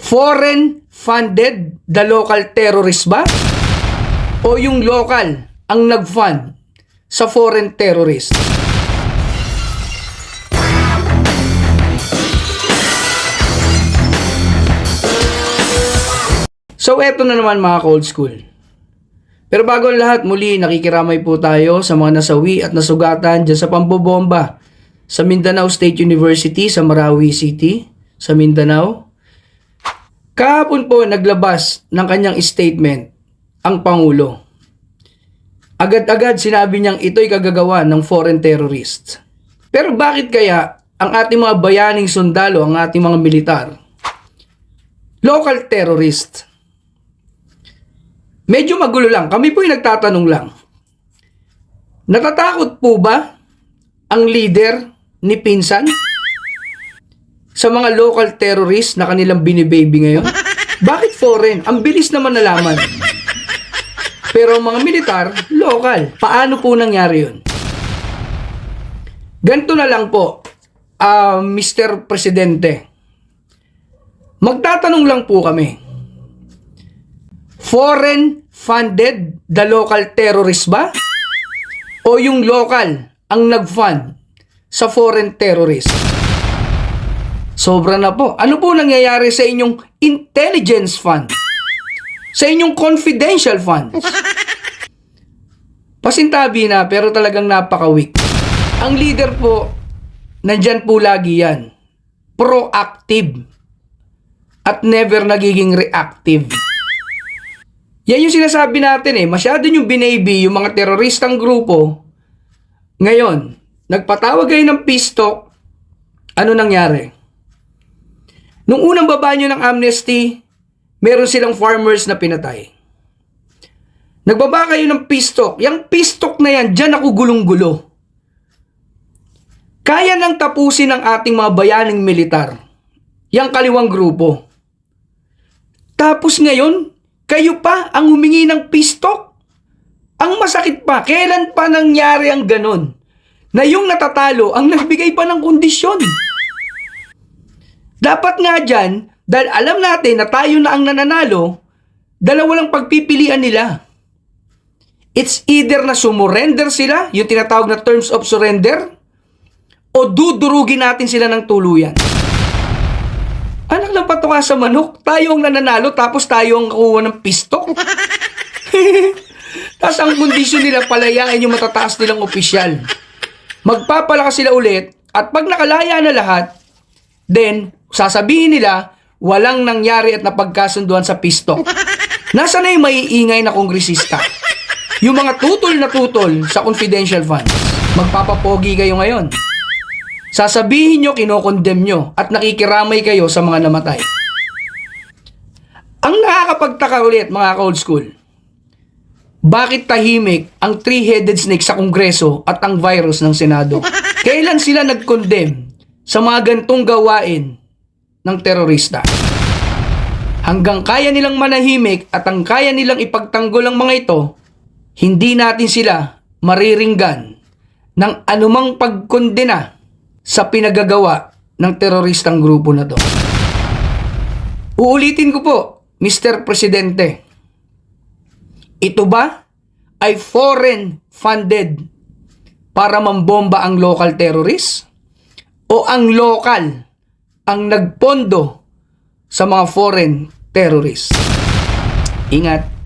Foreign funded the local terrorist ba? O yung local ang nag-fund sa foreign terrorist? So eto na naman mga ka-old school. Pero bago ang lahat, muli nakikiramay po tayo sa mga nasawi at nasugatan dyan sa pambobomba sa Mindanao State University sa Marawi City, sa Mindanao. Kahapon po naglabas ng kanyang statement ang Pangulo. Agad-agad sinabi niyang ito'y kagagawa ng foreign terrorist. Pero bakit kaya ang ating mga bayaning sundalo, ang ating mga militar, local terrorist? Medyo magulo lang. Kami po'y nagtatanong lang. Natatakot po ba ang leader ni Pinsan sa mga local terrorists na kanilang binibaby ngayon? Bakit foreign? Ang bilis naman nalaman. Pero ang mga militar, local. Paano po nangyari yun? Ganito na lang po, Mr. Presidente. Magtatanong lang po kami. Foreign funded the local terrorist ba? O yung local ang nag-fund sa foreign terrorist? Sobra na po. Ano po nangyayari sa inyong intelligence fund? Sa inyong confidential funds? Pasintabi na pero talagang napaka-weak. Ang leader po, nandyan po lagi yan. Proactive. At never nagiging reactive. Yan yung sinasabi natin masyado yung binaby yung mga teroristang grupo. Ngayon, nagpatawag kayo ng peace talk. Ano nangyari? Nung unang baba nyo ng amnesty, meron silang farmers na pinatay. Nagbaba kayo ng peace talk. Yung peace talk na yan, dyan ako gulong-gulo. Kaya nang tapusin ng ating mga bayaning militar. Yang kaliwang grupo. Tapos ngayon, kayo pa ang humingi ng peace talk? Ang masakit pa, kailan pa nangyari ang ganon? Na yung natatalo ang nagbigay pa ng kondisyon. Dapat nga dyan, dahil alam natin na tayo na ang nananalo, dalawa lang pagpipilian nila. It's either na sumurrender sila, yung tinatawag na terms of surrender, o dudurugin natin sila ng tuluyan. Anak lang patuka sa manok, tayo ang nananalo tapos tayo ang kukuha ng pistok. Tapos ang kondisyon nila, palayain yung matataas nilang opisyal. Magpapalakas sila ulit, at pag nakalaya na lahat, then, sasabihin nila, walang nangyari at napagkasunduan sa pistok. Nasaan na yung maiingay na kongresista? Yung mga tutol na tutol sa confidential funds. Magpapapogi kayo ngayon. Sasabihin nyo, kinokondem nyo, at nakikiramay kayo sa mga namatay. Ang nakakapagtaka ulit, mga ka-old school, bakit tahimik ang three-headed snake sa Kongreso at ang virus ng Senado? Kailan sila nag-condemn sa mga gantong gawain ng terorista? Hanggang kaya nilang manahimik at ang kaya nilang ipagtanggol ang mga ito, hindi natin sila mariringgan ng anumang pagkondena sa pinagagawa ng teroristang grupo na to. Uulitin ko po, Mr. Presidente, ito ba ay foreign funded para mambomba ang local terrorists? O ang local ang nagpondo sa mga foreign terrorists? Ingat.